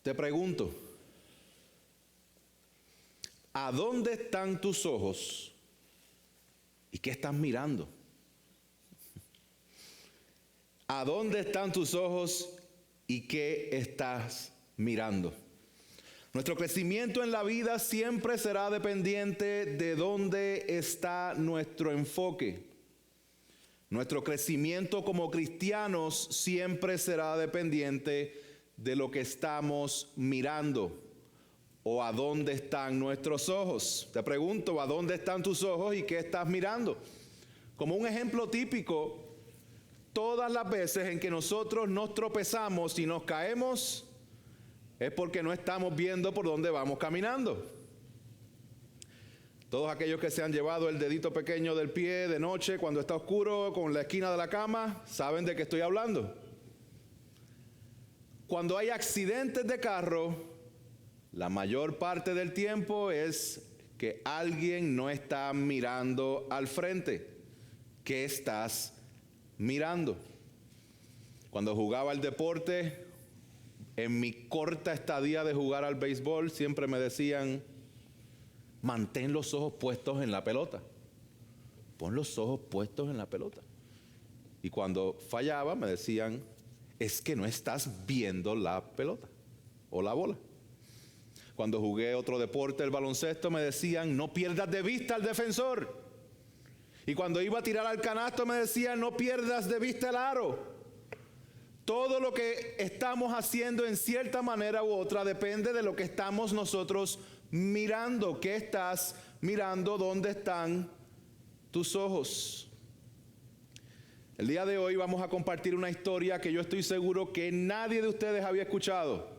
Te pregunto, ¿a dónde están tus ojos y qué estás mirando? ¿A dónde están tus ojos y qué estás mirando? Nuestro crecimiento en la vida siempre será dependiente de dónde está nuestro enfoque. Nuestro crecimiento como cristianos siempre será dependiente de lo que estamos mirando o a dónde están nuestros ojos. Te pregunto, ¿a dónde están tus ojos y qué estás mirando? Como un ejemplo típico, todas las veces en que nosotros nos tropezamos y nos caemos, es porque no estamos viendo por dónde vamos caminando. Todos aquellos que se han llevado el dedito pequeño del pie de noche cuando está oscuro con la esquina de la cama, saben de qué estoy hablando. Cuando hay accidentes de carro, la mayor parte del tiempo es que alguien no está mirando al frente. ¿Qué estás mirando? Cuando jugaba el deporte, en mi corta estadía de jugar al béisbol, siempre me decían, mantén los ojos puestos en la pelota. Pon los ojos puestos en la pelota. Y cuando fallaba me decían, es que no estás viendo la pelota o la bola. Cuando jugué otro deporte, el baloncesto, me decían, no pierdas de vista al defensor. Y cuando iba a tirar al canasto me decían, no pierdas de vista el aro. Todo lo que estamos haciendo en cierta manera u otra depende de lo que estamos nosotros mirando. ¿Qué estás mirando? ¿Dónde están tus ojos? El día de hoy vamos a compartir una historia que yo estoy seguro que nadie de ustedes había escuchado.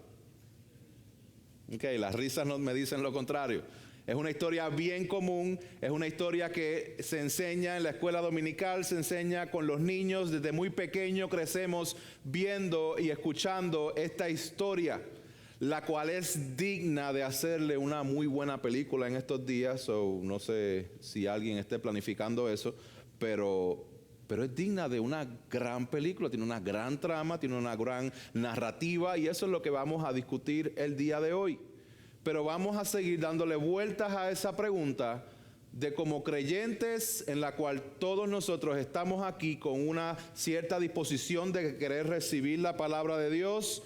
Las risas no me dicen lo contrario. Es una historia bien común, es una historia que se enseña en la escuela dominical, se enseña con los niños. Desde muy pequeño crecemos viendo y escuchando esta historia, la cual es digna de hacerle una muy buena película en estos días. No sé si alguien esté planificando eso, pero es digna de una gran película, tiene una gran trama, tiene una gran narrativa, y eso es lo que vamos a discutir el día de hoy. Pero vamos a seguir dándole vueltas a esa pregunta de como creyentes en la cual todos nosotros estamos aquí con una cierta disposición de querer recibir la palabra de Dios.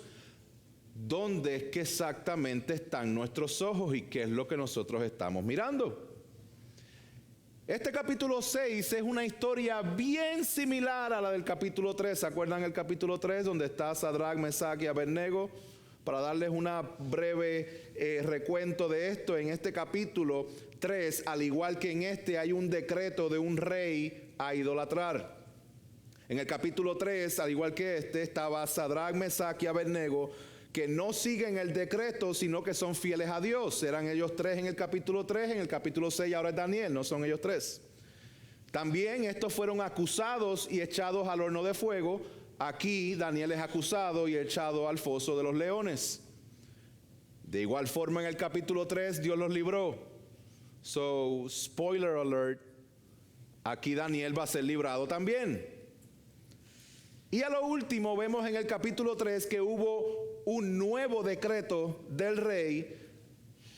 ¿Dónde es que exactamente están nuestros ojos y qué es lo que nosotros estamos mirando? Este capítulo 6 es una historia bien similar a la del capítulo 3. ¿Se acuerdan el capítulo 3 donde está Sadrach, Mesach y Abednego? Para darles una breve recuento de esto, en este capítulo 3, al igual que en este, hay un decreto de un rey a idolatrar. En el capítulo 3, al igual que este, estaba Sadrach, Mesach y Abednego, que no siguen el decreto, sino que son fieles a Dios. Eran ellos tres en el capítulo 3, en el capítulo 6 ahora es Daniel, no son ellos tres. También estos fueron acusados y echados al horno de fuego. Aquí Daniel es acusado y echado al foso de los leones. De igual forma en el capítulo 3 Dios los libró. Spoiler alert, aquí Daniel va a ser librado también. Y a lo último vemos en el capítulo 3 que hubo un nuevo decreto del rey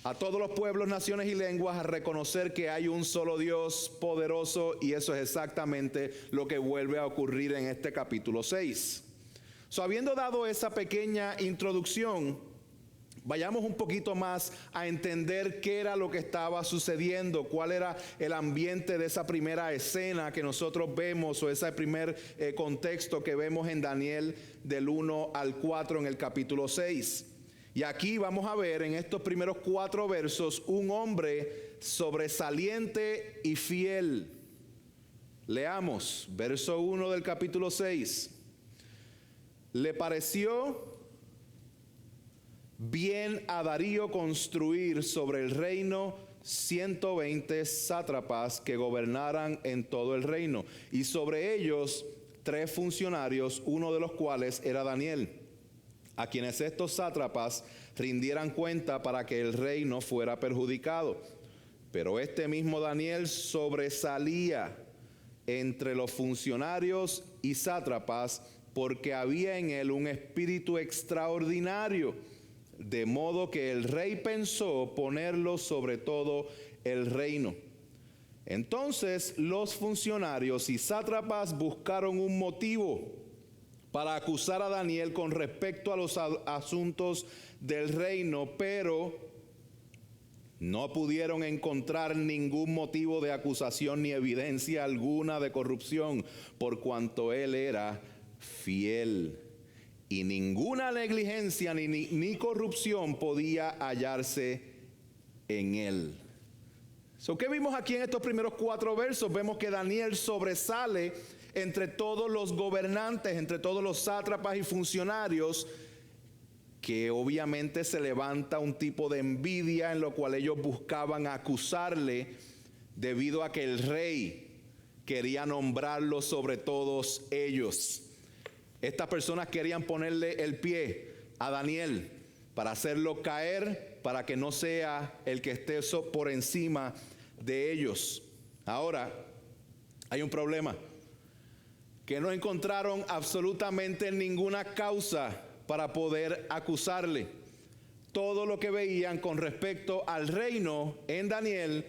a todos los pueblos, naciones y lenguas a reconocer que hay un solo Dios poderoso, y eso es exactamente lo que vuelve a ocurrir en este capítulo 6. Habiendo dado esa pequeña introducción, vayamos un poquito más a entender qué era lo que estaba sucediendo, cuál era el ambiente de esa primera escena que nosotros vemos, o ese primer contexto que vemos en Daniel del 1 al 4 en el capítulo 6. Y aquí vamos a ver en estos primeros 4 versos un hombre sobresaliente y fiel. Leamos, verso 1 del capítulo 6. Le pareció bien a Darío construir sobre el reino 120 sátrapas que gobernaran en todo el reino, y sobre ellos 3 funcionarios, uno de los cuales era Daniel, a quienes estos sátrapas rindieran cuenta para que el rey no fuera perjudicado. Pero este mismo Daniel sobresalía entre los funcionarios y sátrapas porque había en él un espíritu extraordinario. de modo que el rey pensó ponerlo sobre todo el reino. Entonces los funcionarios y sátrapas buscaron un motivo para acusar a Daniel con respecto a los asuntos del reino, pero no pudieron encontrar ningún motivo de acusación ni evidencia alguna de corrupción, por cuanto él era fiel. Y ninguna negligencia ni corrupción podía hallarse en él. ¿Qué vimos aquí en estos primeros 4 versos? Vemos que Daniel sobresale entre todos los gobernantes, entre todos los sátrapas y funcionarios, que obviamente se levanta un tipo de envidia en lo cual ellos buscaban acusarle debido a que el rey quería nombrarlo sobre todos ellos. Estas personas querían ponerle el pie a Daniel para hacerlo caer, para que no sea el que esté por encima de ellos. Ahora, hay un problema, que no encontraron absolutamente ninguna causa para poder acusarle. Todo lo que veían con respecto al reino en Daniel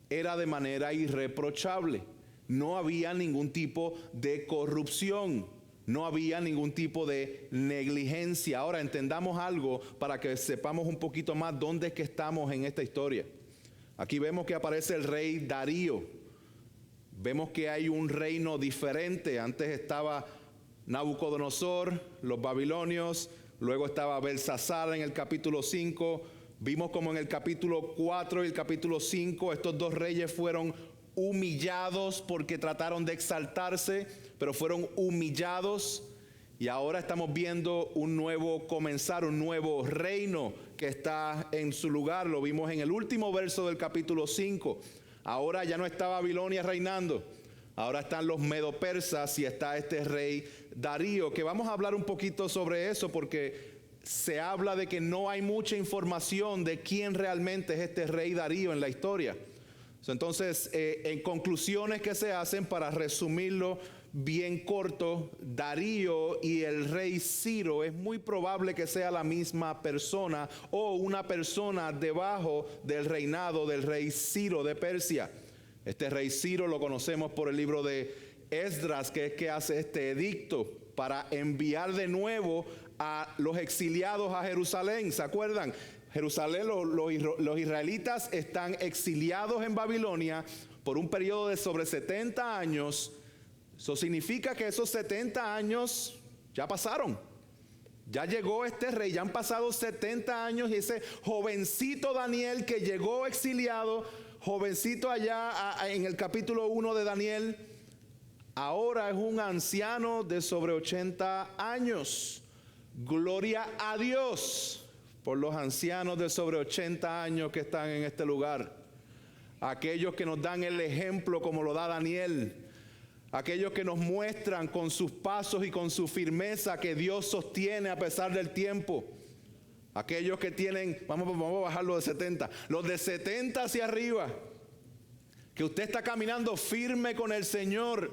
era de manera irreprochable. No había ningún tipo de corrupción, no había ningún tipo de negligencia. Ahora entendamos algo para que sepamos un poquito más dónde es que estamos en esta historia. Aquí vemos que aparece el rey Darío. Vemos que hay un reino diferente. Antes estaba Nabucodonosor, los babilonios, luego estaba Belsasar en el capítulo 5. Vimos como en el capítulo 4 y el capítulo 5 estos 2 reyes fueron humillados porque trataron de exaltarse, pero fueron humillados. Y ahora estamos viendo un nuevo comenzar, un nuevo reino que está en su lugar. Lo vimos en el último verso del capítulo 5. Ahora ya no está Babilonia reinando. Ahora están los medo-persas y está este rey Darío, que vamos a hablar un poquito sobre eso porque se habla de que no hay mucha información de quién realmente es este rey Darío en la historia. Entonces, en conclusiones que se hacen, para resumirlo bien corto, Darío y el rey Ciro es muy probable que sea la misma persona o una persona debajo del reinado del rey Ciro de Persia. Este rey Ciro lo conocemos por el libro de Esdras, que es que hace este edicto para enviar de nuevo a los exiliados a Jerusalén. ¿Se acuerdan? Jerusalén, los israelitas están exiliados en Babilonia por un periodo de sobre 70 años. Eso significa que esos 70 años ya pasaron. Ya llegó este rey, ya han pasado 70 años y ese jovencito Daniel que llegó exiliado, jovencito allá en el capítulo 1 de Daniel, ahora es un anciano de sobre 80 años. Gloria a Dios por los ancianos de sobre 80 años que están en este lugar. Aquellos que nos dan el ejemplo como lo da Daniel. Aquellos que nos muestran con sus pasos y con su firmeza que Dios sostiene a pesar del tiempo. Aquellos que tienen, vamos a bajarlo de 70, los de 70 hacia arriba, que usted está caminando firme con el Señor.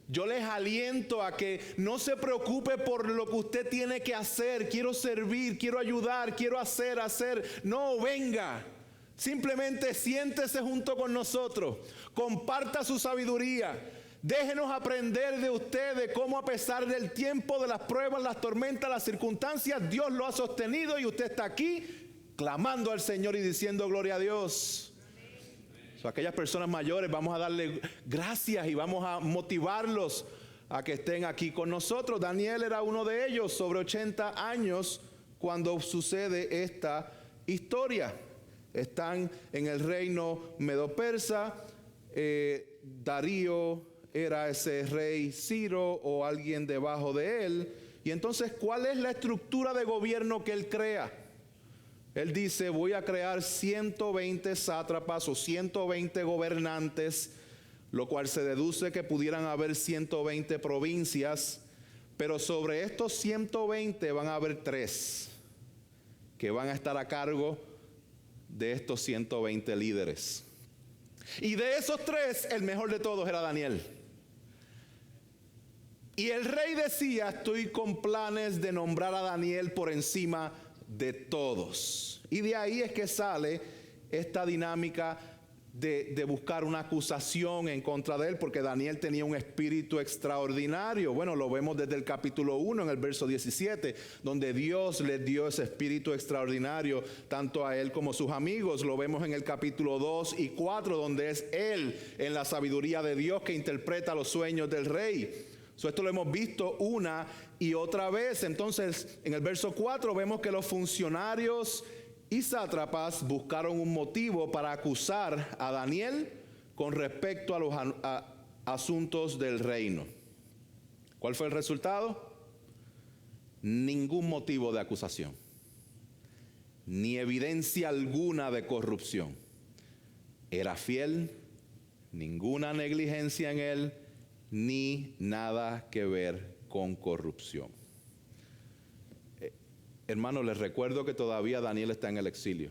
Yo les aliento a que no se preocupe por lo que usted tiene que hacer. Quiero servir, quiero ayudar, quiero hacer. No, venga. Simplemente siéntese junto con nosotros. Comparta su sabiduría. Déjenos aprender de usted, de cómo a pesar del tiempo, de las pruebas, las tormentas, las circunstancias, Dios lo ha sostenido y usted está aquí clamando al Señor y diciendo gloria a Dios. Aquellas personas mayores, vamos a darle gracias y vamos a motivarlos a que estén aquí con nosotros. Daniel era uno de ellos, sobre 80 años, cuando sucede esta historia. Están en el reino medo-persa. Darío era ese rey Ciro o alguien debajo de él. Y entonces, ¿cuál es la estructura de gobierno que él crea? Él dice, voy a crear 120 sátrapas o 120 gobernantes, lo cual se deduce que pudieran haber 120 provincias, pero sobre estos 120 van a haber 3 que van a estar a cargo de estos 120 líderes. Y de esos 3, el mejor de todos era Daniel. Y el rey decía, estoy con planes de nombrar a Daniel por encima de todos. Y de ahí es que sale esta dinámica de buscar una acusación en contra de él, porque Daniel tenía un espíritu extraordinario. Bueno, lo vemos desde el capítulo 1 en el verso 17, donde Dios le dio ese espíritu extraordinario tanto a él como a sus amigos. Lo vemos en el capítulo 2 y 4, donde es él, en la sabiduría de Dios, que interpreta los sueños del rey. Esto lo hemos visto una y otra vez. Entonces, en el verso 4 vemos que los funcionarios y sátrapas buscaron un motivo para acusar a Daniel con respecto a los asuntos del reino. ¿Cuál fue el resultado? Ningún motivo de acusación, ni evidencia alguna de corrupción. Era fiel, ninguna negligencia en él, ni nada que ver con corrupción. Hermanos, les recuerdo que todavía Daniel está en el exilio.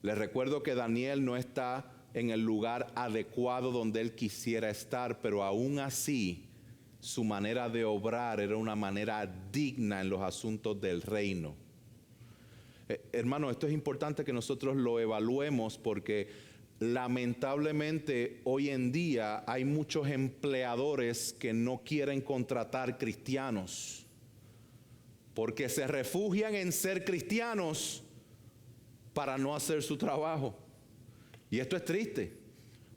Les recuerdo que Daniel no está en el lugar adecuado donde él quisiera estar, pero aún así su manera de obrar era una manera digna en los asuntos del reino. Hermanos, esto es importante que nosotros lo evaluemos, porque lamentablemente hoy en día hay muchos empleadores que no quieren contratar cristianos, porque se refugian en ser cristianos para no hacer su trabajo. Y esto es triste,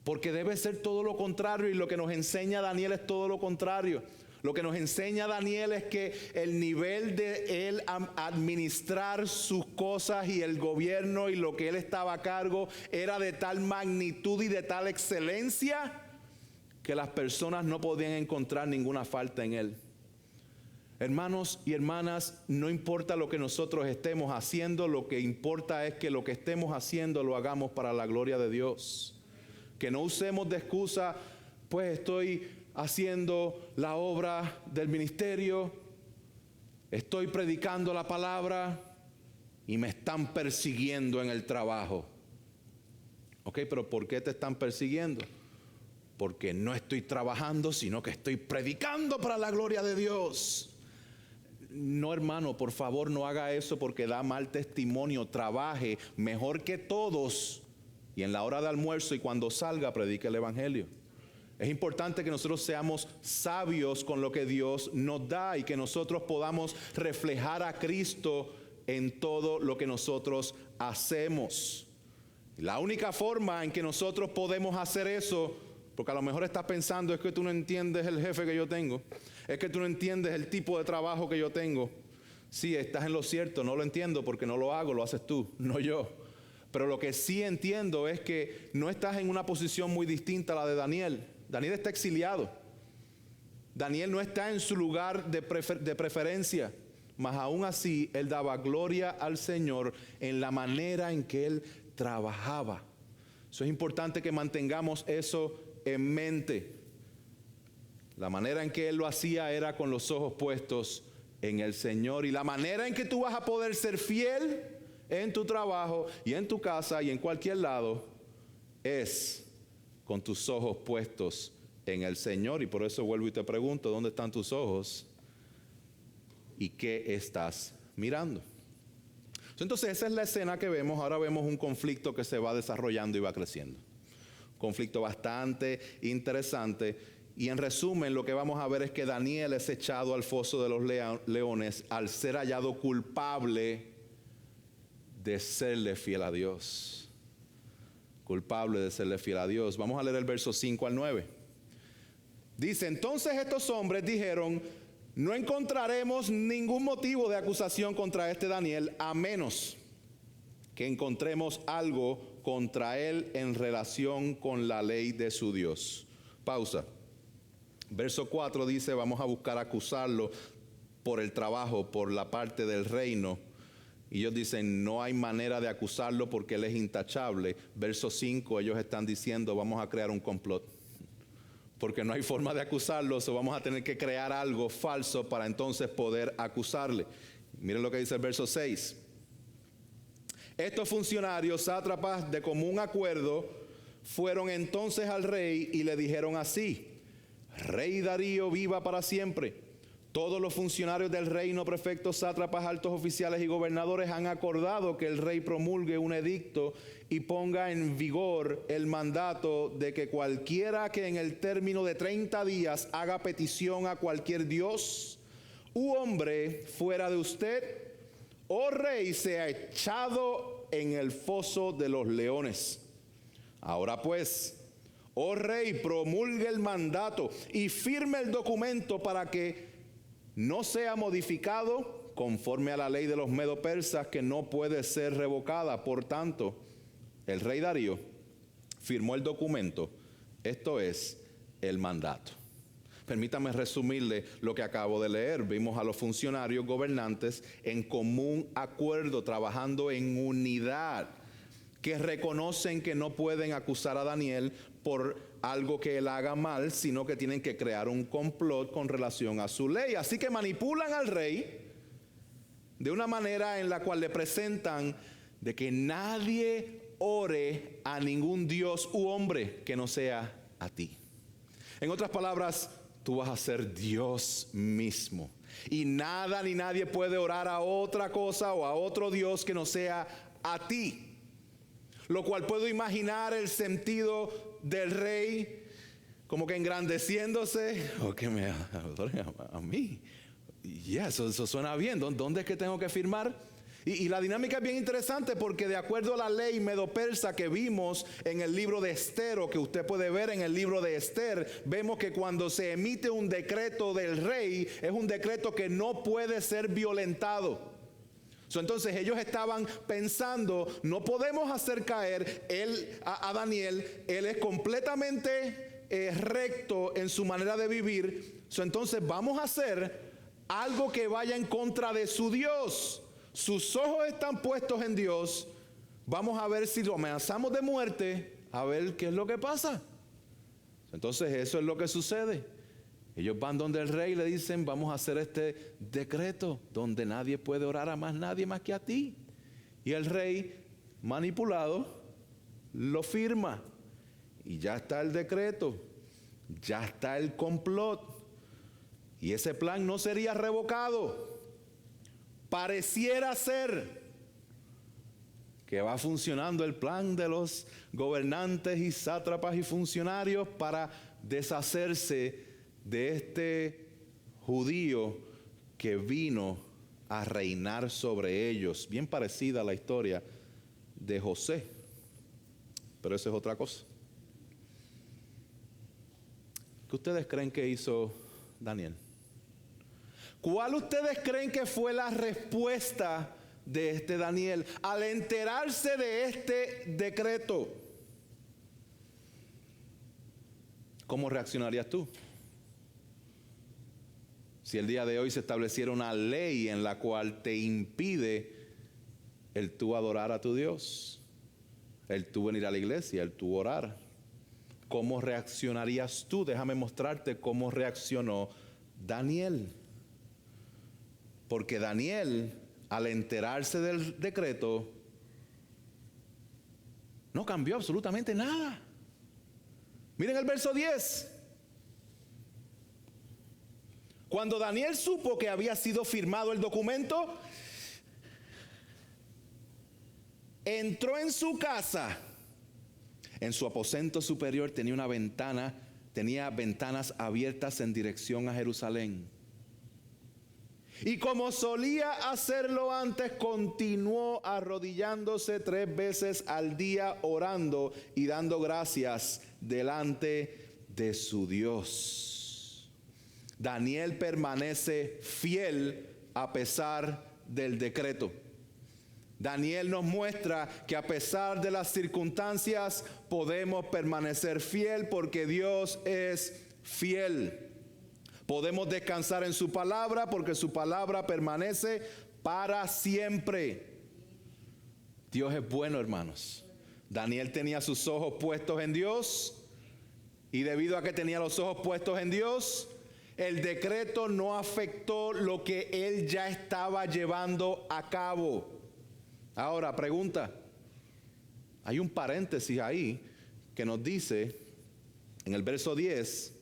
porque debe ser todo lo contrario, y lo que nos enseña Daniel es todo lo contrario. Lo que nos enseña Daniel es que el nivel de él administrar sus cosas y el gobierno y lo que él estaba a cargo era de tal magnitud y de tal excelencia que las personas no podían encontrar ninguna falta en él. Hermanos y hermanas, no importa lo que nosotros estemos haciendo, lo que importa es que lo que estemos haciendo lo hagamos para la gloria de Dios. Que no usemos de excusa, pues estoy haciendo la obra del ministerio, estoy predicando la palabra y me están persiguiendo en el trabajo. Ok, pero ¿por qué te están persiguiendo? Porque no estoy trabajando, sino que estoy predicando para la gloria de Dios. No, hermano, por favor, no haga eso, porque da mal testimonio. Trabaje mejor que todos, y en la hora de almuerzo y cuando salga, predique el evangelio. Es importante que nosotros seamos sabios con lo que Dios nos da y que nosotros podamos reflejar a Cristo en todo lo que nosotros hacemos. La única forma en que nosotros podemos hacer eso, porque a lo mejor estás pensando, es que tú no entiendes el jefe que yo tengo, es que tú no entiendes el tipo de trabajo que yo tengo. Sí, estás en lo cierto, no lo entiendo porque no lo hago, lo haces tú, no yo. Pero lo que sí entiendo es que no estás en una posición muy distinta a la de Daniel. Daniel está exiliado. Daniel no está en su lugar de preferencia, mas aún así él daba gloria al Señor en la manera en que él trabajaba. Eso es importante que mantengamos eso en mente. La manera en que él lo hacía era con los ojos puestos en el Señor, y la manera en que tú vas a poder ser fiel en tu trabajo y en tu casa y en cualquier lado es con tus ojos puestos en el Señor. Y por eso vuelvo y te pregunto, ¿dónde están tus ojos? ¿Y qué estás mirando? Entonces esa es la escena que vemos. Ahora vemos un conflicto que se va desarrollando y va creciendo. Conflicto bastante interesante. Y en resumen, lo que vamos a ver es que Daniel es echado al foso de los leones al ser hallado culpable de serle fiel a Dios. Culpable de serle fiel a Dios. Vamos a leer el verso 5 al 9. Dice: entonces estos hombres dijeron: no encontraremos ningún motivo de acusación contra este Daniel, a menos que encontremos algo contra él en relación con la ley de su Dios. Pausa. Verso 4 dice: vamos a buscar acusarlo por el trabajo, por la parte del reino. Y ellos dicen: no hay manera de acusarlo porque él es intachable. Verso 5, ellos están diciendo: vamos a crear un complot, porque no hay forma de acusarlo, so vamos a tener que crear algo falso para entonces poder acusarle. Miren lo que dice el verso 6. Estos funcionarios, sátrapas, de común acuerdo, fueron entonces al rey y le dijeron así: Rey Darío, viva para siempre. Todos los funcionarios del reino, prefectos, sátrapas, altos oficiales y gobernadores han acordado que el rey promulgue un edicto y ponga en vigor el mandato de que cualquiera que en el término de 30 días haga petición a cualquier dios u hombre fuera de usted, oh rey, sea echado en el foso de los leones. Ahora pues, oh rey, promulgue el mandato y firme el documento para que no sea modificado conforme a la ley de los medo-persas, que no puede ser revocada. Por tanto, el rey Darío firmó el documento, esto es, el mandato. Permítame resumirle lo que acabo de leer. Vimos a los funcionarios gobernantes en común acuerdo, trabajando en unidad, que reconocen que no pueden acusar a Daniel por algo que él haga mal, sino que tienen que crear un complot con relación a su ley. Así que manipulan al rey de una manera en la cual le presentan de que nadie ore a ningún dios u hombre que no sea a ti. En otras palabras, tú vas a ser Dios mismo. Y nada ni nadie puede orar a otra cosa o a otro Dios que no sea a ti. Lo cual puedo imaginar el sentido del rey como que engrandeciéndose, o que me adoren a mí. Ya, eso suena bien. ¿Dónde es que tengo que firmar? Y la dinámica es bien interesante porque de acuerdo a la ley medo-persa que vimos en el libro de Esther, o que usted puede ver en el libro de Esther, vemos que cuando se emite un decreto del rey, es un decreto que no puede ser violentado. Entonces ellos estaban pensando, no podemos hacer caer a Daniel, él es completamente recto en su manera de vivir. Entonces vamos a hacer algo que vaya en contra de su Dios. Sus ojos están puestos en Dios. Vamos a ver si lo amenazamos de muerte, a ver qué es lo que pasa. Entonces eso es lo que sucede. Ellos van donde el rey y le dicen, vamos a hacer este decreto donde nadie puede orar a más nadie más que a ti. Y el rey, manipulado, lo firma. Y ya está el decreto, ya está el complot. Y ese plan no sería revocado. Pareciera ser que va funcionando el plan de los gobernantes y sátrapas y funcionarios para deshacerse de este judío que vino a reinar sobre ellos. Bien parecida a la historia de José, pero eso es otra cosa. ¿Qué ustedes creen que hizo Daniel? ¿Cuál ustedes creen que fue la respuesta de este Daniel al enterarse de este decreto? ¿Cómo reaccionarías tú? Si el día de hoy se estableciera una ley en la cual te impide el tú adorar a tu Dios, el tú venir a la iglesia, el tú orar, ¿cómo reaccionarías tú? Déjame mostrarte cómo reaccionó Daniel. Porque Daniel, al enterarse del decreto, no cambió absolutamente nada. Miren el verso 10. Cuando Daniel supo que había sido firmado el documento, entró en su casa. En su aposento superior tenía una ventana, tenía ventanas abiertas en dirección a Jerusalén. Y como solía hacerlo antes, continuó arrodillándose 3 veces al día, orando y dando gracias delante de su Dios. Daniel permanece fiel a pesar del decreto. Daniel nos muestra que a pesar de las circunstancias podemos permanecer fiel porque Dios es fiel. Podemos descansar en su palabra porque su palabra permanece para siempre. Dios es bueno, hermanos. Daniel tenía sus ojos puestos en Dios, y debido a que tenía los ojos puestos en Dios, el decreto no afectó lo que él ya estaba llevando a cabo. Ahora, pregunta. Hay un paréntesis ahí que nos dice en el verso 10.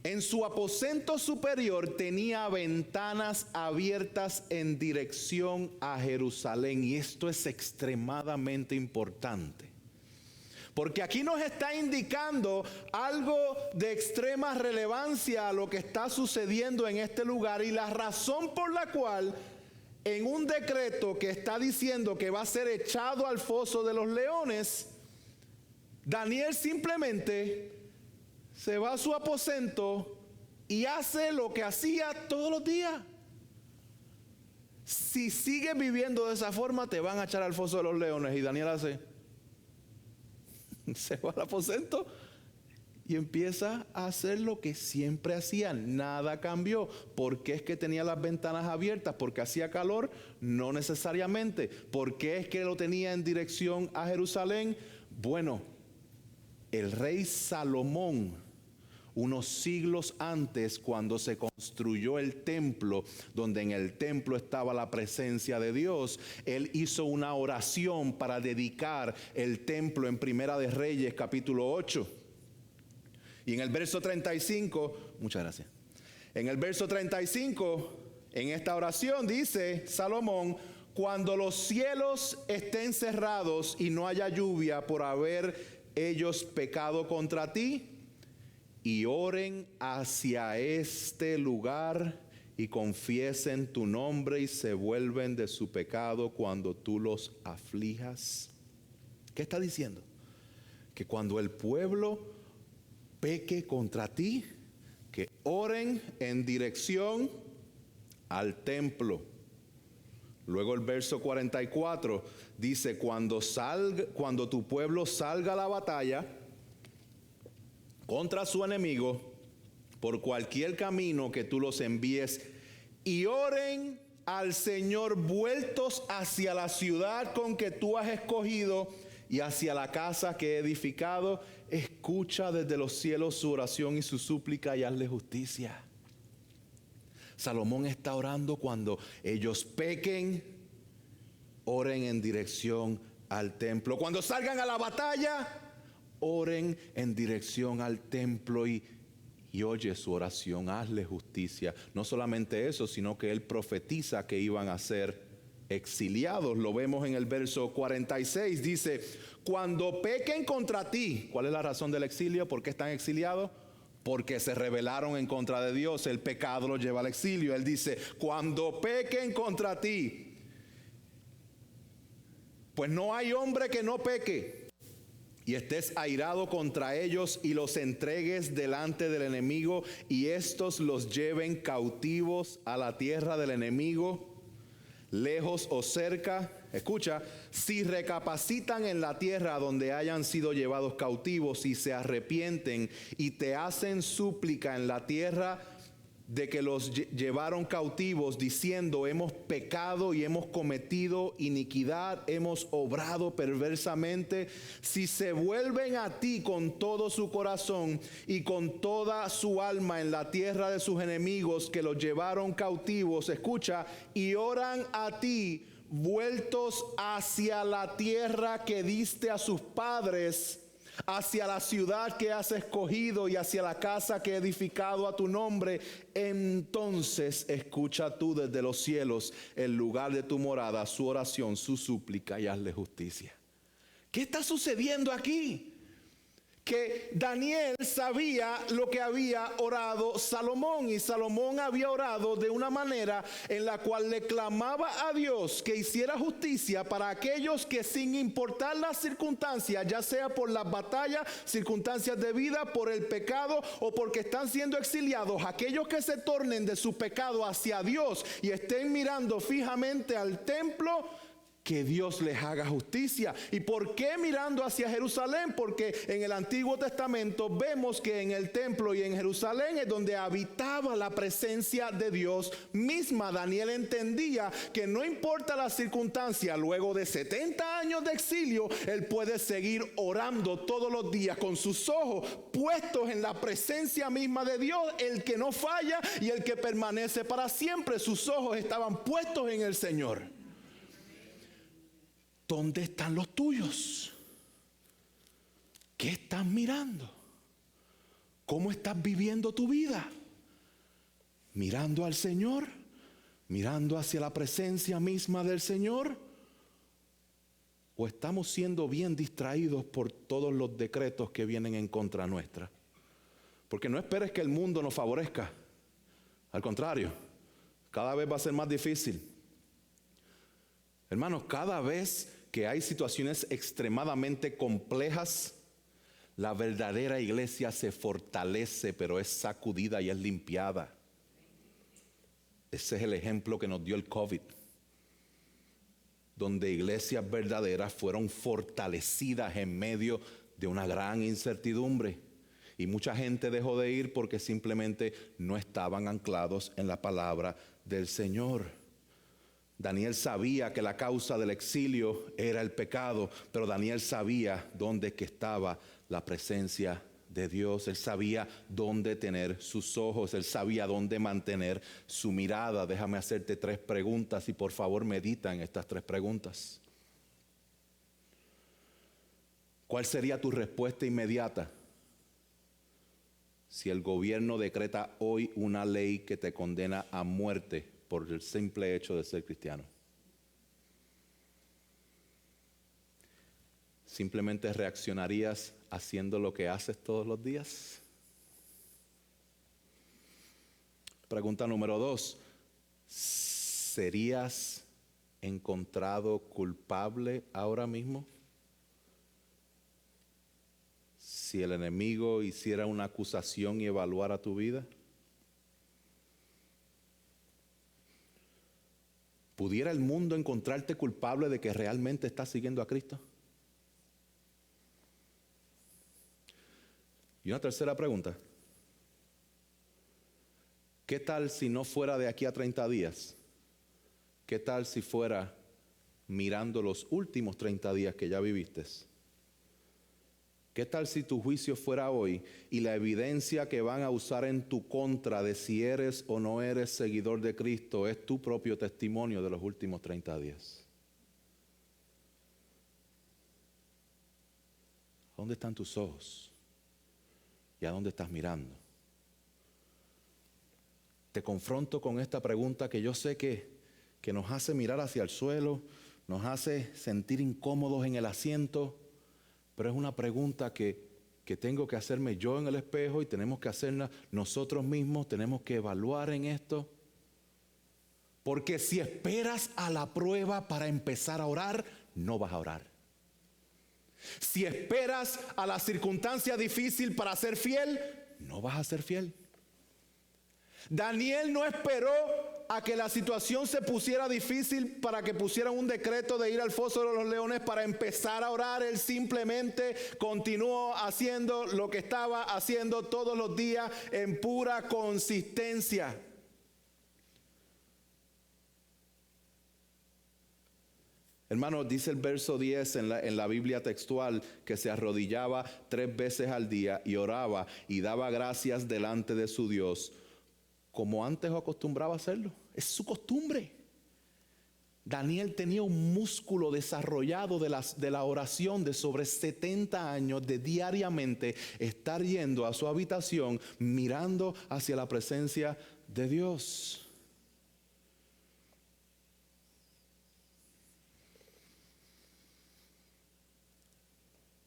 En su aposento superior tenía ventanas abiertas en dirección a Jerusalén. Y esto es extremadamente importante, porque aquí nos está indicando algo de extrema relevancia a lo que está sucediendo en este lugar, y la razón por la cual en un decreto que está diciendo que va a ser echado al foso de los leones, Daniel simplemente se va a su aposento y hace lo que hacía todos los días. Si sigues viviendo de esa forma, te van a echar al foso de los leones. Y Daniel se va al aposento y empieza a hacer lo que siempre hacía. Nada cambió. ¿Por qué es que tenía las ventanas abiertas? ¿Porque hacía calor? No necesariamente. ¿Por qué es que lo tenía en dirección a Jerusalén? Bueno, el rey Salomón, unos siglos antes, cuando se construyó el templo, donde en el templo estaba la presencia de Dios, él hizo una oración para dedicar el templo en Primera de Reyes, capítulo 8. Y en el verso 35, muchas gracias. En el verso 35, en esta oración dice Salomón: cuando los cielos estén cerrados y no haya lluvia por haber ellos pecado contra ti, y oren hacia este lugar y confiesen tu nombre y se vuelven de su pecado cuando tú los aflijas. ¿Qué está diciendo? Que cuando el pueblo peque contra ti, que oren en dirección al templo. Luego el verso 44 dice: cuando tu pueblo salga a la batalla contra su enemigo, por cualquier camino que tú los envíes, y oren al Señor vueltos hacia la ciudad con que tú has escogido y hacia la casa que he edificado, escucha desde los cielos su oración y su súplica y hazle justicia. Salomón está orando cuando ellos pequen, oren en dirección al templo. Cuando salgan a la batalla, oren en dirección al templo y oye su oración, hazle justicia. No solamente eso, sino que él profetiza que iban a ser exiliados. Lo vemos en el verso 46, dice: cuando pequen contra ti. ¿Cuál es la razón del exilio? ¿Por qué están exiliados? Porque se rebelaron en contra de Dios. El pecado los lleva al exilio. Él dice: cuando pequen contra ti, pues no hay hombre que no peque, y estés airado contra ellos y los entregues delante del enemigo, y estos los lleven cautivos a la tierra del enemigo, lejos o cerca. Escucha: si recapacitan en la tierra donde hayan sido llevados cautivos y se arrepienten y te hacen súplica en la tierra de que los llevaron cautivos, diciendo: hemos pecado y hemos cometido iniquidad, hemos obrado perversamente, si se vuelven a ti con todo su corazón y con toda su alma en la tierra de sus enemigos que los llevaron cautivos, escucha, y oran a ti vueltos hacia la tierra que diste a sus padres, hacia la ciudad que has escogido y hacia la casa que he edificado a tu nombre, entonces escucha tú desde los cielos, el lugar de tu morada, su oración, su súplica, y hazle justicia. ¿Qué está sucediendo aquí? Que Daniel sabía lo que había orado Salomón, y Salomón había orado de una manera en la cual le clamaba a Dios que hiciera justicia para aquellos que, sin importar las circunstancias, ya sea por las batallas, circunstancias de vida, por el pecado o porque están siendo exiliados, aquellos que se tornen de su pecado hacia Dios y estén mirando fijamente al templo, que Dios les haga justicia. ¿Y por qué mirando hacia Jerusalén? Porque en el Antiguo Testamento vemos que en el templo y en Jerusalén es donde habitaba la presencia de Dios misma. Daniel entendía que no importa la circunstancia, luego de 70 años de exilio, él puede seguir orando todos los días con sus ojos puestos en la presencia misma de Dios, el que no falla y el que permanece para siempre. Sus ojos estaban puestos en el Señor. ¿Dónde están los tuyos? ¿Qué están mirando? ¿Cómo estás viviendo tu vida? ¿Mirando al Señor? ¿Mirando hacia la presencia misma del Señor? ¿O estamos siendo bien distraídos por todos los decretos que vienen en contra nuestra? Porque no esperes que el mundo nos favorezca. Al contrario, cada vez va a ser más difícil. Hermanos, cada vez que hay situaciones extremadamente complejas, la verdadera iglesia se fortalece, pero es sacudida y es limpiada. Ese es el ejemplo que nos dio el COVID, donde iglesias verdaderas fueron fortalecidas en medio de una gran incertidumbre. Y mucha gente dejó de ir porque simplemente no estaban anclados en la palabra del Señor. Daniel sabía que la causa del exilio era el pecado, pero Daniel sabía dónde es que estaba la presencia de Dios. Él sabía dónde tener sus ojos, él sabía dónde mantener su mirada. Déjame hacerte 3 preguntas y por favor medita en estas 3 preguntas. ¿Cuál sería tu respuesta inmediata si el gobierno decreta hoy una ley que te condena a muerte por el simple hecho de ser cristiano? ¿Simplemente reaccionarías haciendo lo que haces todos los días? Pregunta número 2. ¿Serías encontrado culpable ahora mismo? Si el enemigo hiciera una acusación y evaluara tu vida. ¿Pudiera el mundo encontrarte culpable de que realmente estás siguiendo a Cristo? Y una tercera pregunta. ¿Qué tal si no fuera de aquí a 30 días? ¿Qué tal si fuera mirando los últimos 30 días que ya viviste? ¿Qué tal si tu juicio fuera hoy y la evidencia que van a usar en tu contra de si eres o no eres seguidor de Cristo es tu propio testimonio de los últimos 30 días? ¿A dónde están tus ojos? ¿Y a dónde estás mirando? Te confronto con esta pregunta que yo sé que nos hace mirar hacia el suelo, nos hace sentir incómodos en el asiento, pero es una pregunta que tengo que hacerme yo en el espejo y tenemos que hacerla nosotros mismos, tenemos que evaluar en esto. Porque si esperas a la prueba para empezar a orar, no vas a orar. Si esperas a la circunstancia difícil para ser fiel, no vas a ser fiel. Daniel no esperó a que la situación se pusiera difícil para que pusieran un decreto de ir al foso de los leones para empezar a orar. Él simplemente continuó haciendo lo que estaba haciendo todos los días en pura consistencia. Hermanos, dice el verso 10 en la Biblia textual que se arrodillaba 3 veces al día y oraba y daba gracias delante de su Dios, como antes acostumbraba a hacerlo. Es su costumbre. Daniel tenía un músculo desarrollado de la oración de sobre 70 años de diariamente estar yendo a su habitación mirando hacia la presencia de Dios.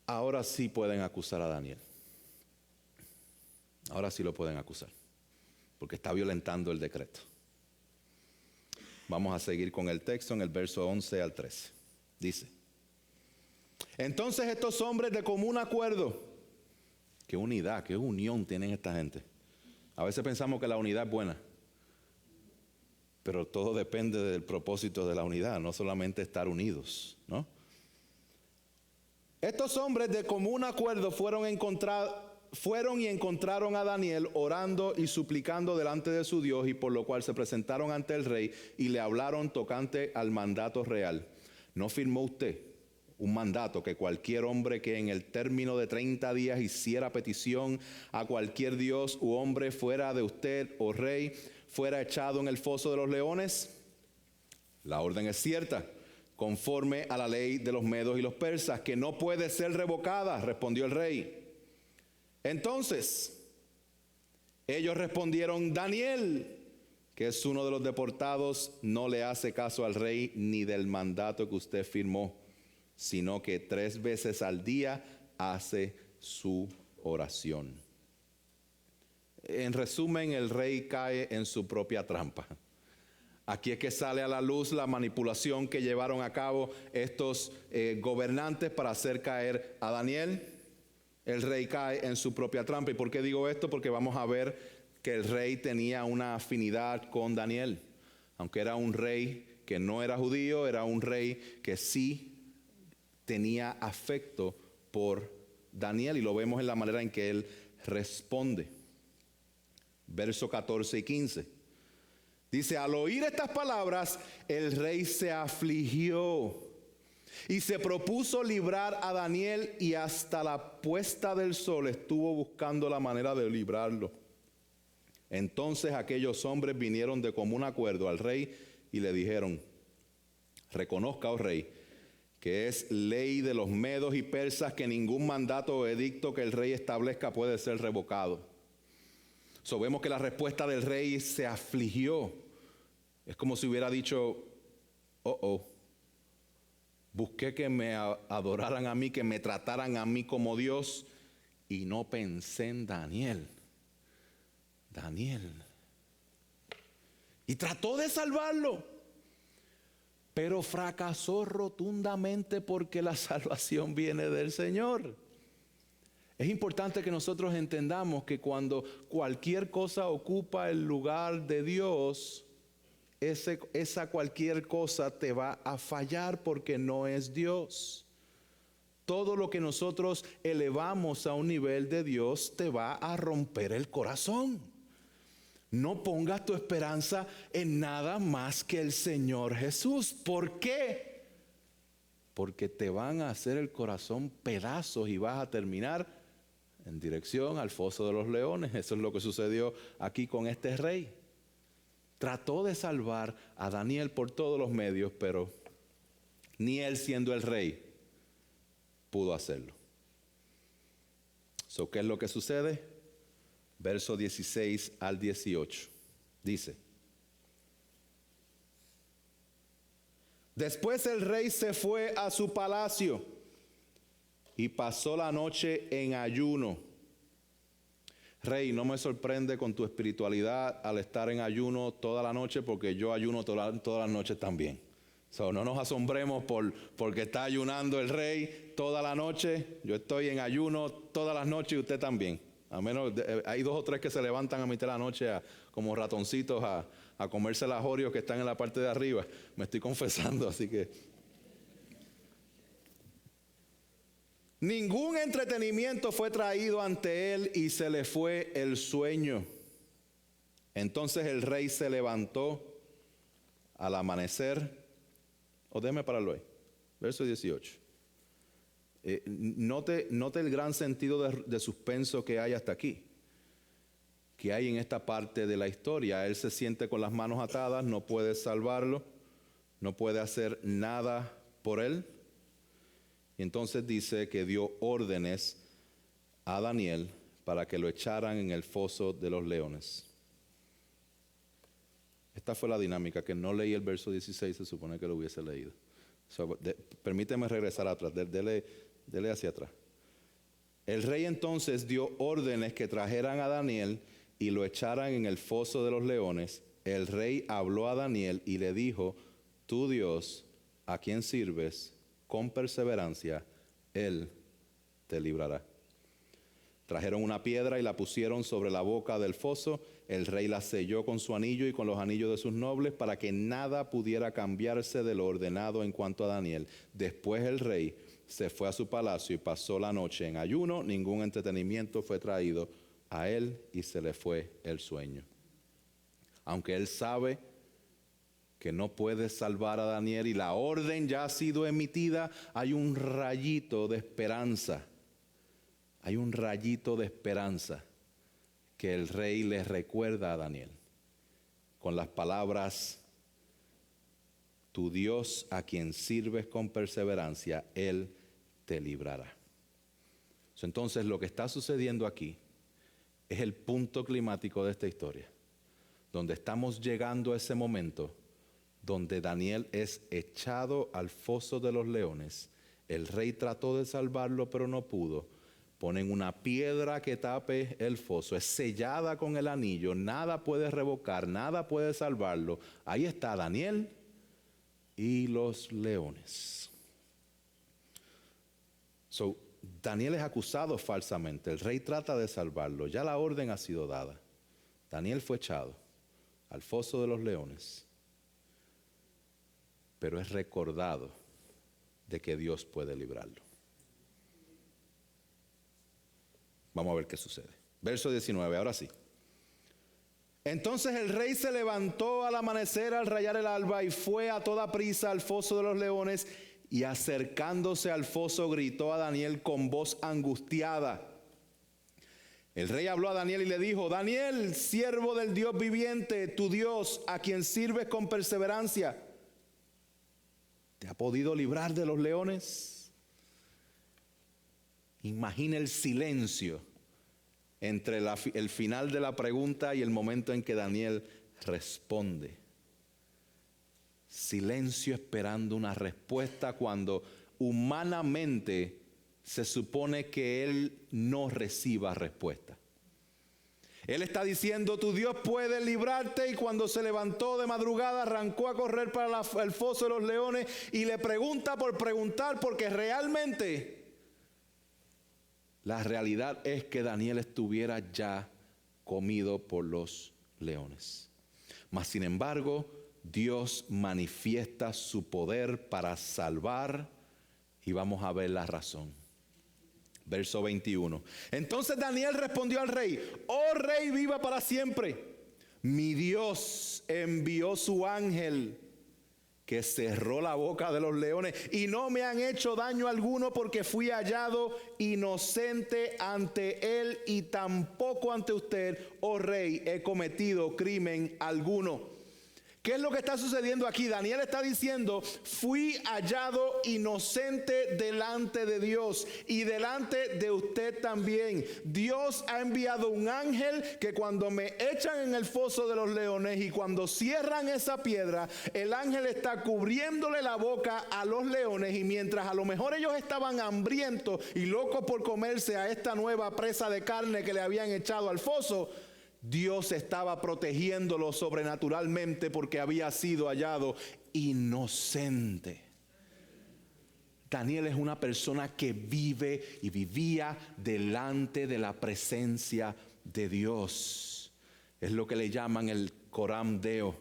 Ahora sí pueden acusar a Daniel. Ahora sí lo pueden acusar, porque está violentando el decreto. Vamos a seguir con el texto en el verso 11 al 13. Dice: entonces estos hombres de común acuerdo, qué unidad, qué unión tienen esta gente. A veces pensamos que la unidad es buena, pero todo depende del propósito de la unidad, no solamente estar unidos, ¿no? Estos hombres de común acuerdo fueron y encontraron a Daniel orando y suplicando delante de su Dios, y por lo cual se presentaron ante el rey y le hablaron tocante al mandato real. ¿No firmó usted un mandato que cualquier hombre que en el término de 30 días hiciera petición a cualquier dios u hombre fuera de usted o rey fuera echado en el foso de los leones? La orden es cierta, conforme a la ley de los medos y los persas, que no puede ser revocada, respondió el rey. Entonces, Ellos respondieron: Daniel, que es uno de los deportados, no le hace caso al rey ni del mandato que usted firmó, sino que 3 veces al día hace su oración. En resumen, el rey cae en su propia trampa. Aquí es que sale a la luz la manipulación que llevaron a cabo estos gobernantes para hacer caer a Daniel. El rey cae en su propia trampa. ¿Y por qué digo esto? Porque vamos a ver que el rey tenía una afinidad con Daniel. Aunque era un rey que no era judío, era un rey que sí tenía afecto por Daniel. Y lo vemos en la manera en que él responde. Verso 14 y 15. Dice: al oír estas palabras, el rey se afligió y se propuso librar a Daniel, y hasta la puesta del sol estuvo buscando la manera de librarlo. Entonces aquellos hombres vinieron de común acuerdo al rey y le dijeron: reconozca, oh rey, que es ley de los medos y persas que ningún mandato o edicto que el rey establezca puede ser revocado. Vemos que la respuesta del rey se afligió. Es como si hubiera dicho: busqué que me adoraran a mí, que me trataran a mí como Dios, y no pensé en Daniel. Y trató de salvarlo, pero fracasó rotundamente, porque la salvación viene del Señor. Es importante que nosotros entendamos que cuando cualquier cosa ocupa el lugar de Dios, esa cualquier cosa te va a fallar, porque no es Dios. Todo lo que nosotros elevamos a un nivel de Dios te va a romper el corazón. No pongas tu esperanza en nada más que el Señor Jesús. ¿Por qué? Porque te van a hacer el corazón pedazos y vas a terminar en dirección al foso de los leones. Eso es lo que sucedió aquí con este rey. Trató de salvar a Daniel por todos los medios, pero ni él, siendo el rey, pudo hacerlo. ¿Qué es lo que sucede? Verso 16 al 18. Dice: después el rey se fue a su palacio y pasó la noche en ayuno. Rey, no me sorprende con tu espiritualidad al estar en ayuno toda la noche, porque yo ayuno todas las noches también. No nos asombremos porque está ayunando el rey toda la noche. Yo estoy en ayuno todas las noches y usted también. A menos, hay 2 o 3 que se levantan a mitad de la noche como ratoncitos a comerse las Oreos que están en la parte de arriba. Me estoy confesando, así que... Ningún entretenimiento fue traído ante él y se le fue el sueño. Entonces el rey se levantó al amanecer. Déjeme pararlo ahí. Verso 18. Note el gran sentido de suspenso que hay hasta aquí, que hay en esta parte de la historia. Él se siente con las manos atadas, no puede salvarlo, no puede hacer nada por él. Y entonces dice que dio órdenes a Daniel para que lo echaran en el foso de los leones. Esta fue la dinámica, que no leí el verso 16, se supone que lo hubiese leído. Permíteme regresar atrás, dele hacia atrás. El rey entonces dio órdenes que trajeran a Daniel y lo echaran en el foso de los leones. El rey habló a Daniel y le dijo: tu Dios, a quien sirves con perseverancia, Él te librará. Trajeron una piedra y la pusieron sobre la boca del foso. El rey la selló con su anillo y con los anillos de sus nobles, para que nada pudiera cambiarse de lo ordenado en cuanto a Daniel. Después el rey se fue a su palacio y pasó la noche en ayuno. Ningún entretenimiento fue traído a él y se le fue el sueño. Aunque él sabe que no puede salvar a Daniel y la orden ya ha sido emitida, hay un rayito de esperanza. Hay un rayito de esperanza que el rey le recuerda a Daniel con las palabras: tu Dios, a quien sirves con perseverancia, Él te librará. Entonces lo que está sucediendo aquí es el punto climático de esta historia, donde estamos llegando a ese momento donde Daniel es echado al foso de los leones. El rey trató de salvarlo, pero no pudo. Ponen una piedra que tape el foso, es sellada con el anillo, nada puede revocar, nada puede salvarlo. Ahí está Daniel y los leones. Daniel es acusado falsamente, el rey trata de salvarlo, ya la orden ha sido dada. Daniel fue echado al foso de los leones, pero es recordado de que Dios puede librarlo. Vamos a ver qué sucede. Verso 19, ahora sí. Entonces el rey se levantó al amanecer, al rayar el alba, y fue a toda prisa al foso de los leones, y acercándose al foso gritó a Daniel con voz angustiada. El rey habló a Daniel y le dijo: Daniel, siervo del Dios viviente, tu Dios, a quien sirves con perseverancia, ¿te ha podido librar de los leones? Imagina el silencio entre el final de la pregunta y el momento en que Daniel responde. Silencio esperando una respuesta cuando humanamente se supone que él no reciba respuesta. Él está diciendo: tu Dios puede librarte, y cuando se levantó de madrugada arrancó a correr para el foso de los leones y le pregunta por preguntar, porque realmente la realidad es que Daniel estuviera ya comido por los leones. Mas sin embargo, Dios manifiesta su poder para salvar, y vamos a ver la razón. Verso 21. Entonces Daniel respondió al rey: oh rey, viva para siempre. Mi Dios envió su ángel que cerró la boca de los leones, y no me han hecho daño alguno, porque fui hallado inocente ante él, y tampoco ante usted, oh rey, he cometido crimen alguno. ¿Qué es lo que está sucediendo aquí? Daniel está diciendo: fui hallado inocente delante de Dios y delante de usted también. Dios ha enviado un ángel que cuando me echan en el foso de los leones y cuando cierran esa piedra, el ángel está cubriéndole la boca a los leones, y mientras a lo mejor ellos estaban hambrientos y locos por comerse a esta nueva presa de carne que le habían echado al foso, Dios estaba protegiéndolo sobrenaturalmente porque había sido hallado inocente. Daniel es una persona que vive y vivía delante de la presencia de Dios. Es lo que le llaman el coram deo.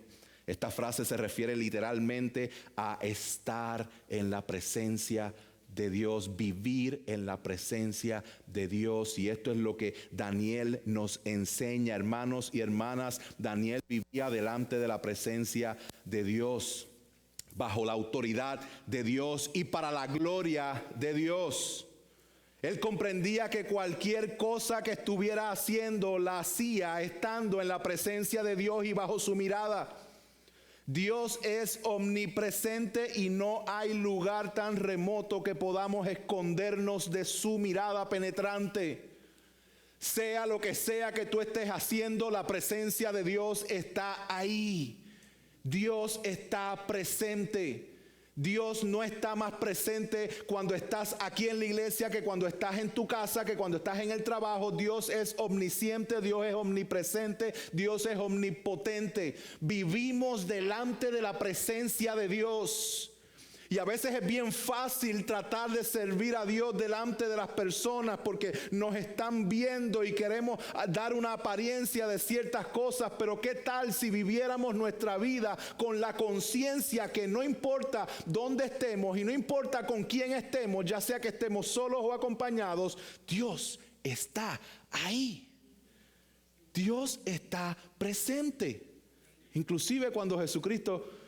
Esta frase se refiere literalmente a estar en la presencia de Dios, vivir en la presencia de Dios. Y esto es lo que Daniel nos enseña, hermanos y hermanas. Daniel vivía delante de la presencia de Dios, bajo la autoridad de Dios y para la gloria de Dios. Él comprendía que cualquier cosa que estuviera haciendo la hacía estando en la presencia de Dios y bajo su mirada. Dios es omnipresente y no hay lugar tan remoto que podamos escondernos de su mirada penetrante. Sea lo que sea que tú estés haciendo, la presencia de Dios está ahí. Dios está presente. Dios no está más presente cuando estás aquí en la iglesia que cuando estás en tu casa, que cuando estás en el trabajo. Dios es omnisciente, Dios es omnipresente, Dios es omnipotente. Vivimos delante de la presencia de Dios. Y a veces es bien fácil tratar de servir a Dios delante de las personas porque nos están viendo y queremos dar una apariencia de ciertas cosas. Pero ¿qué tal si viviéramos nuestra vida con la conciencia que no importa dónde estemos y no importa con quién estemos, ya sea que estemos solos o acompañados, Dios está ahí? Dios está presente. Inclusive cuando Jesucristo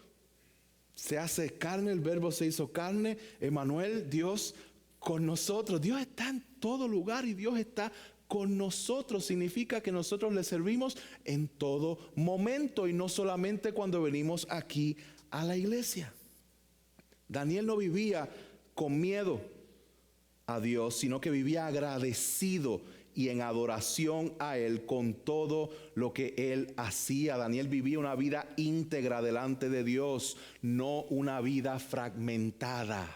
se hace carne, el verbo se hizo carne, Emmanuel, Dios con nosotros. Dios está en todo lugar y Dios está con nosotros. Significa que nosotros le servimos en todo momento y no solamente cuando venimos aquí a la iglesia. Daniel no vivía con miedo a Dios, sino que vivía agradecido y en adoración a Él con todo lo que Él hacía. Daniel vivía una vida íntegra delante de Dios, no una vida fragmentada.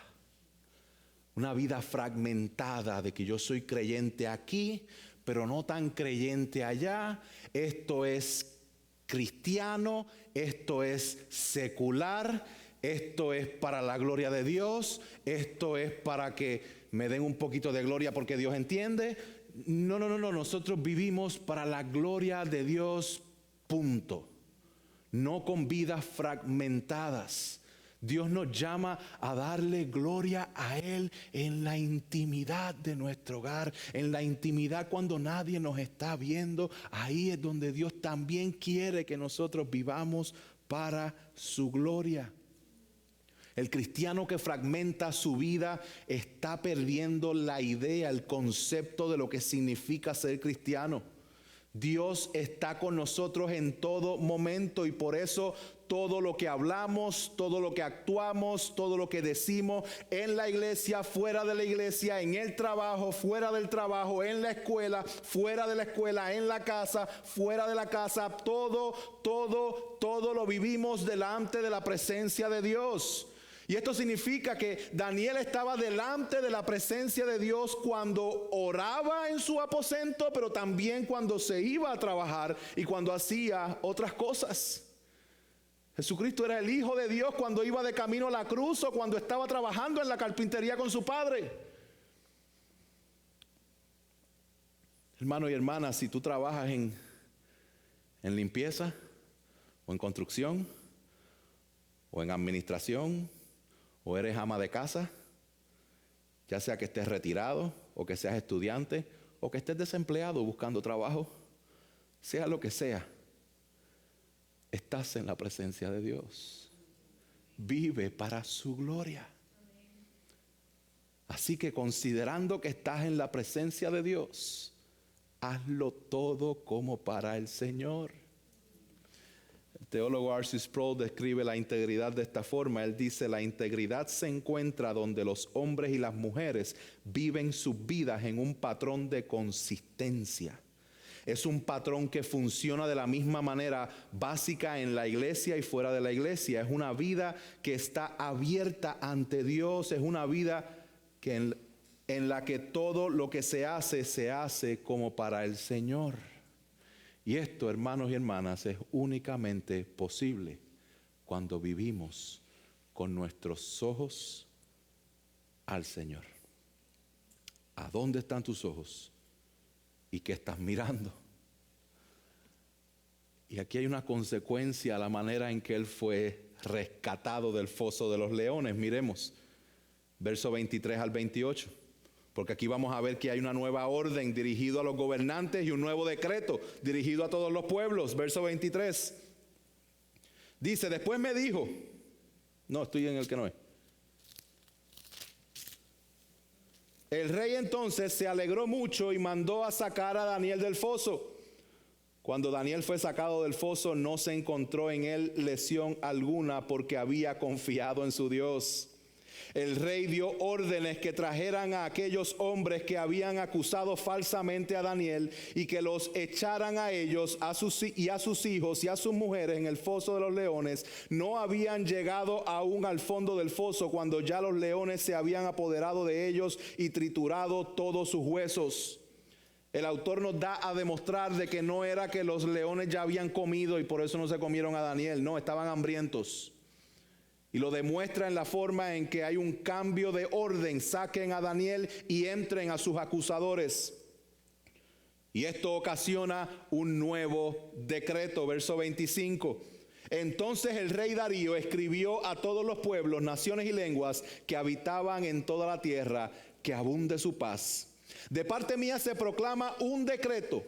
Una vida fragmentada de que yo soy creyente aquí, pero no tan creyente allá. Esto es cristiano, esto es secular, esto es para la gloria de Dios, esto es para que me den un poquito de gloria porque Dios entiende. No, nosotros vivimos para la gloria de Dios, punto. No con vidas fragmentadas. Dios nos llama a darle gloria a Él en la intimidad de nuestro hogar, en la intimidad cuando nadie nos está viendo. Ahí es donde Dios también quiere que nosotros vivamos para su gloria. El cristiano que fragmenta su vida está perdiendo la idea, el concepto de lo que significa ser cristiano. Dios está con nosotros en todo momento y por eso todo lo que hablamos, todo lo que actuamos, todo lo que decimos en la iglesia, fuera de la iglesia, en el trabajo, fuera del trabajo, en la escuela, fuera de la escuela, en la casa, fuera de la casa, todo lo vivimos delante de la presencia de Dios. Y esto significa que Daniel estaba delante de la presencia de Dios cuando oraba en su aposento, pero también cuando se iba a trabajar y cuando hacía otras cosas. Jesucristo era el Hijo de Dios cuando iba de camino a la cruz o cuando estaba trabajando en la carpintería con su padre. Hermano y hermana, si tú trabajas en limpieza o en construcción o en administración, o eres ama de casa, ya sea que estés retirado o que seas estudiante o que estés desempleado buscando trabajo, sea lo que sea, estás en la presencia de Dios. Vive para su gloria. Así que considerando que estás en la presencia de Dios, hazlo todo como para el Señor. El teólogo R.C. Sproul describe la integridad de esta forma. Él dice: la integridad se encuentra donde los hombres y las mujeres viven sus vidas en un patrón de consistencia. Es un patrón que funciona de la misma manera básica en la iglesia y fuera de la iglesia. Es una vida que está abierta ante Dios. Es una vida que en la que todo lo que se hace como para el Señor. Y esto, hermanos y hermanas, es únicamente posible cuando vivimos con nuestros ojos al Señor. ¿A dónde están tus ojos? ¿Y qué estás mirando? Y aquí hay una consecuencia a la manera en que Él fue rescatado del foso de los leones. Miremos, verso 23 al 28. Porque aquí vamos a ver que hay una nueva orden dirigido a los gobernantes y un nuevo decreto dirigido a todos los pueblos. Verso 23. Dice: después me dijo, no, estoy en el que no es. El rey entonces se alegró mucho y mandó a sacar a Daniel del foso. Cuando Daniel fue sacado del foso, no se encontró en él lesión alguna porque había confiado en su Dios. El rey dio órdenes que trajeran a aquellos hombres que habían acusado falsamente a Daniel y que los echaran a ellos, a sus hijos y a sus mujeres en el foso de los leones. No habían llegado aún al fondo del foso cuando ya los leones se habían apoderado de ellos y triturado todos sus huesos. El autor nos da a demostrar de que no era que los leones ya habían comido y por eso no se comieron a Daniel. No, estaban hambrientos. Y lo demuestra en la forma en que hay un cambio de orden. Saquen a Daniel y entren a sus acusadores. Y esto ocasiona un nuevo decreto. Verso 25. Entonces el rey Darío escribió a todos los pueblos, naciones y lenguas que habitaban en toda la tierra, que abunde su paz. De parte mía se proclama un decreto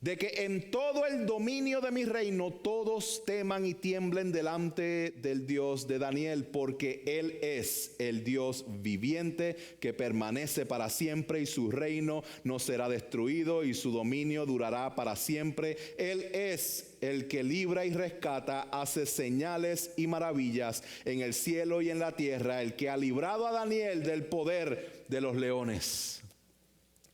de que en todo el dominio de mi reino todos teman y tiemblen delante del Dios de Daniel, porque Él es el Dios viviente que permanece para siempre y su reino no será destruido y su dominio durará para siempre. Él es el que libra y rescata, hace señales y maravillas en el cielo y en la tierra, el que ha librado a Daniel del poder de los leones.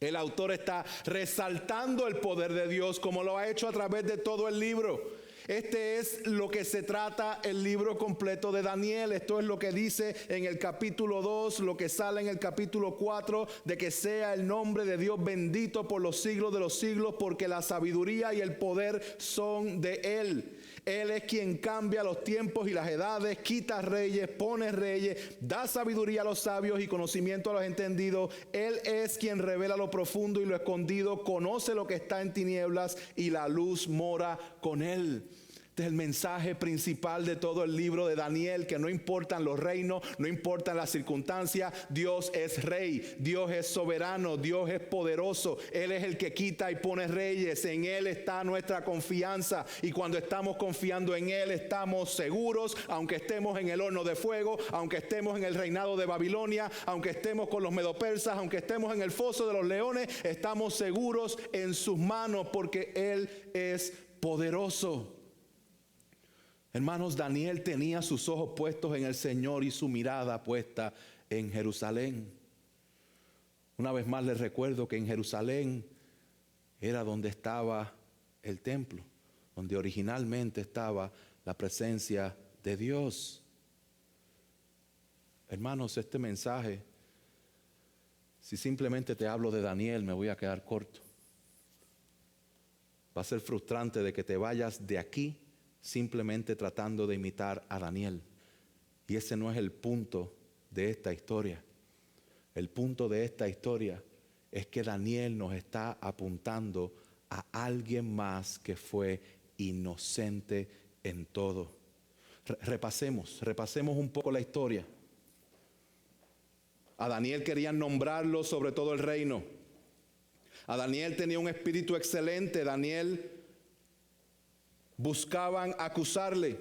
El autor está resaltando el poder de Dios como lo ha hecho a través de todo el libro. Este es lo que se trata el libro completo de Daniel. Esto es lo que dice en el capítulo 2, lo que sale en el capítulo 4, de que sea el nombre de Dios bendito por los siglos de los siglos, porque la sabiduría y el poder son de Él. Él es quien cambia los tiempos y las edades, quita reyes, pone reyes, da sabiduría a los sabios y conocimiento a los entendidos. Él es quien revela lo profundo y lo escondido, conoce lo que está en tinieblas y la luz mora con Él. Este es el mensaje principal de todo el libro de Daniel, que no importan los reinos, no importan las circunstancias, Dios es rey, Dios es soberano, Dios es poderoso, Él es el que quita y pone reyes, en Él está nuestra confianza, y cuando estamos confiando en Él estamos seguros, aunque estemos en el horno de fuego, aunque estemos en el reinado de Babilonia, aunque estemos con los medopersas, aunque estemos en el foso de los leones, estamos seguros en sus manos porque Él es poderoso. Hermanos, Daniel tenía sus ojos puestos en el Señor y su mirada puesta en Jerusalén. Una vez más les recuerdo que en Jerusalén era donde estaba el templo, donde originalmente estaba la presencia de Dios. Hermanos, este mensaje, si simplemente te hablo de Daniel, me voy a quedar corto. Va a ser frustrante de que te vayas de aquí simplemente tratando de imitar a Daniel. Y ese no es el punto de esta historia. El punto de esta historia es que Daniel nos está apuntando a alguien más que fue inocente en todo. Repasemos un poco la historia. A Daniel querían nombrarlo sobre todo el reino. A Daniel tenía un espíritu excelente. Daniel buscaban acusarle,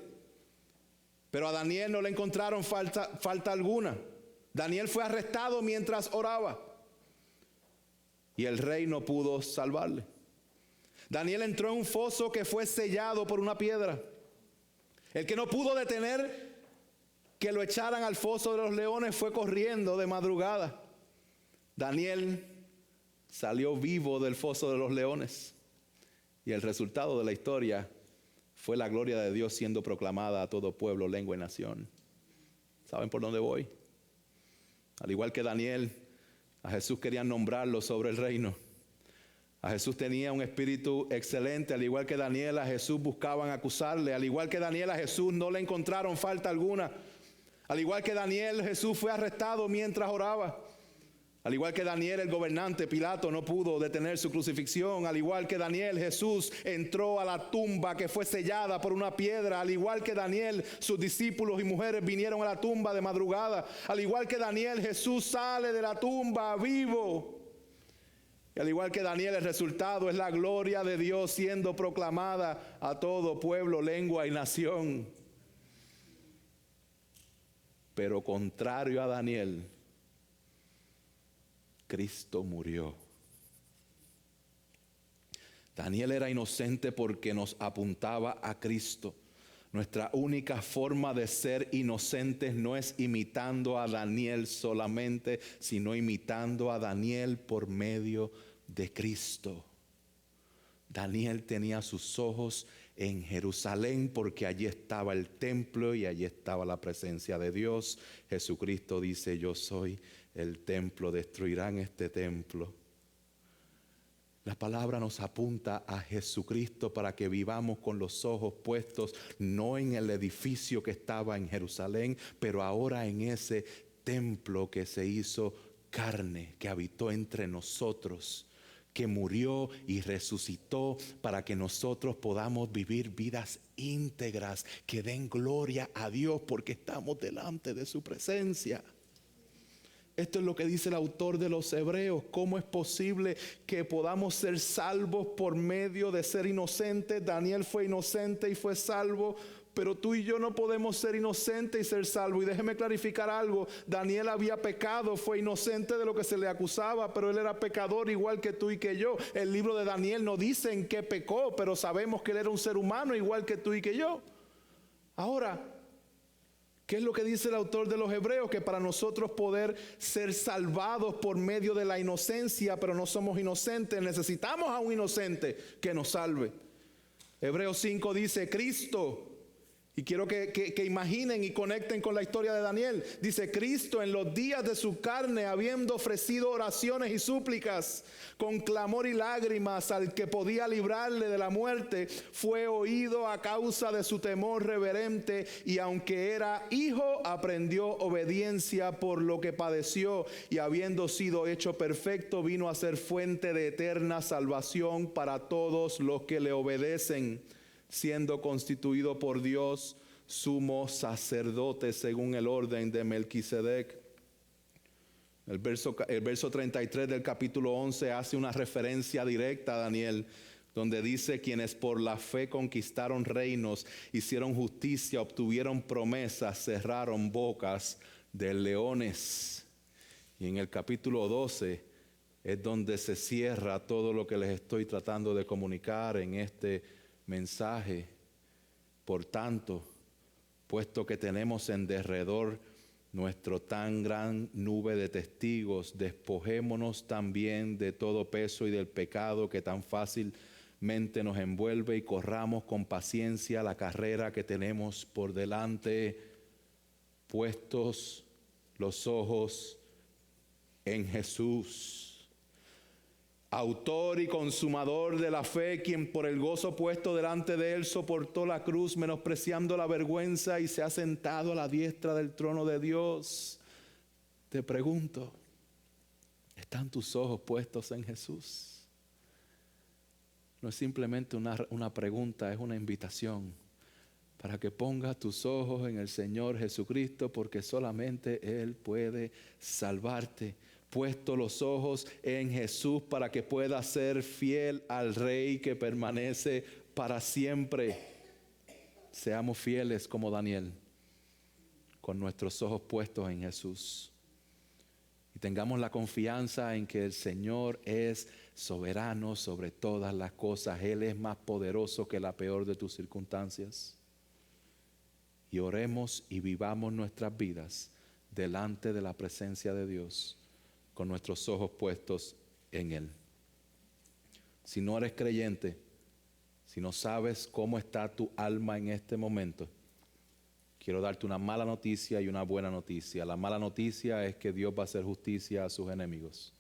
pero a Daniel no le encontraron falta alguna. Daniel fue arrestado mientras oraba y el rey no pudo salvarle. Daniel entró en un foso que fue sellado por una piedra. El que no pudo detener que lo echaran al foso de los leones fue corriendo de madrugada. Daniel salió vivo del foso de los leones y el resultado de la historia fue la gloria de Dios siendo proclamada a todo pueblo, lengua y nación. ¿Saben por dónde voy? Al igual que Daniel, a Jesús querían nombrarlo sobre el reino. A Jesús tenía un espíritu excelente. Al igual que Daniel, a Jesús buscaban acusarle. Al igual que Daniel, a Jesús no le encontraron falta alguna. Al igual que Daniel, Jesús fue arrestado mientras oraba. Al igual que Daniel, el gobernante Pilato no pudo detener su crucifixión. Al igual que Daniel, Jesús entró a la tumba que fue sellada por una piedra. Al igual que Daniel, sus discípulos y mujeres vinieron a la tumba de madrugada. Al igual que Daniel, Jesús sale de la tumba vivo. Y al igual que Daniel, el resultado es la gloria de Dios siendo proclamada a todo pueblo, lengua y nación. Pero contrario a Daniel, Cristo murió. Daniel era inocente porque nos apuntaba a Cristo. Nuestra única forma de ser inocentes no es imitando a Daniel solamente, sino imitando a Daniel por medio de Cristo. Daniel tenía sus ojos en Jerusalén porque allí estaba el templo y allí estaba la presencia de Dios. Jesucristo dice: yo soy el templo, destruirán este templo. La palabra nos apunta a Jesucristo para que vivamos con los ojos puestos no en el edificio que estaba en Jerusalén, pero ahora en ese templo que se hizo carne, que habitó entre nosotros, que murió y resucitó para que nosotros podamos vivir vidas íntegras que den gloria a Dios porque estamos delante de su presencia. Esto es lo que dice el autor de los Hebreos. ¿Cómo es posible que podamos ser salvos por medio de ser inocentes? Daniel fue inocente y fue salvo, pero tú y yo no podemos ser inocentes y ser salvos. Y déjeme clarificar algo. Daniel había pecado, fue inocente de lo que se le acusaba, pero él era pecador igual que tú y que yo. El libro de Daniel no dice en qué pecó, pero sabemos que él era un ser humano igual que tú y que yo. Ahora, ¿Qué es lo que dice el autor de los Hebreos? Que para nosotros poder ser salvados por medio de la inocencia, pero no somos inocentes, necesitamos a un inocente que nos salve. Hebreos 5 dice, Cristo, y quiero que imaginen y conecten con la historia de Daniel. Dice, Cristo en los días de su carne, habiendo ofrecido oraciones y súplicas con clamor y lágrimas al que podía librarle de la muerte, fue oído a causa de su temor reverente, y aunque era hijo, aprendió obediencia por lo que padeció, y habiendo sido hecho perfecto, vino a ser fuente de eterna salvación para todos los que le obedecen, siendo constituido por Dios sumo sacerdote según el orden de Melquisedec. El verso 33 del capítulo 11 hace una referencia directa a Daniel, donde dice, quienes por la fe conquistaron reinos, hicieron justicia, obtuvieron promesas, cerraron bocas de leones. Y en el capítulo 12 es donde se cierra todo lo que les estoy tratando de comunicar en este mensaje. Por tanto, puesto que tenemos en derredor nuestro tan gran nube de testigos, despojémonos también de todo peso y del pecado que tan fácilmente nos envuelve, y corramos con paciencia la carrera que tenemos por delante, puestos los ojos en Jesús, autor y consumador de la fe, quien por el gozo puesto delante de él soportó la cruz, menospreciando la vergüenza, y se ha sentado a la diestra del trono de Dios. Te pregunto, ¿están tus ojos puestos en Jesús? No es simplemente una pregunta, es una invitación para que pongas tus ojos en el Señor Jesucristo, porque solamente Él puede salvarte. Puesto los ojos en Jesús para que puedas ser fiel al Rey que permanece para siempre. Seamos fieles como Daniel, con nuestros ojos puestos en Jesús. Y tengamos la confianza en que el Señor es soberano sobre todas las cosas. Él es más poderoso que la peor de tus circunstancias. Y oremos y vivamos nuestras vidas delante de la presencia de Dios, con nuestros ojos puestos en Él. Si no eres creyente, si no sabes cómo está tu alma en este momento, quiero darte una mala noticia y una buena noticia. La mala noticia es que Dios va a hacer justicia a sus enemigos.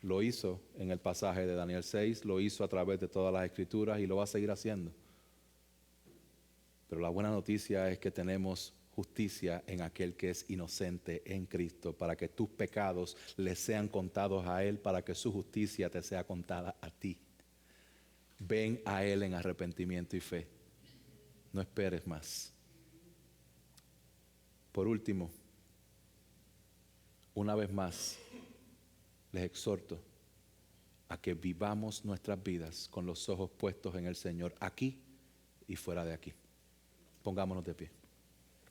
Lo hizo en el pasaje de Daniel 6, lo hizo a través de todas las escrituras y lo va a seguir haciendo. Pero la buena noticia es que tenemos justicia en aquel que es inocente en Cristo, para que tus pecados le sean contados a Él, para que su justicia te sea contada a ti. Ven a Él en arrepentimiento y fe. No esperes más. Por último, una vez más, les exhorto a que vivamos nuestras vidas con los ojos puestos en el Señor, aquí y fuera de aquí. Pongámonos de pie.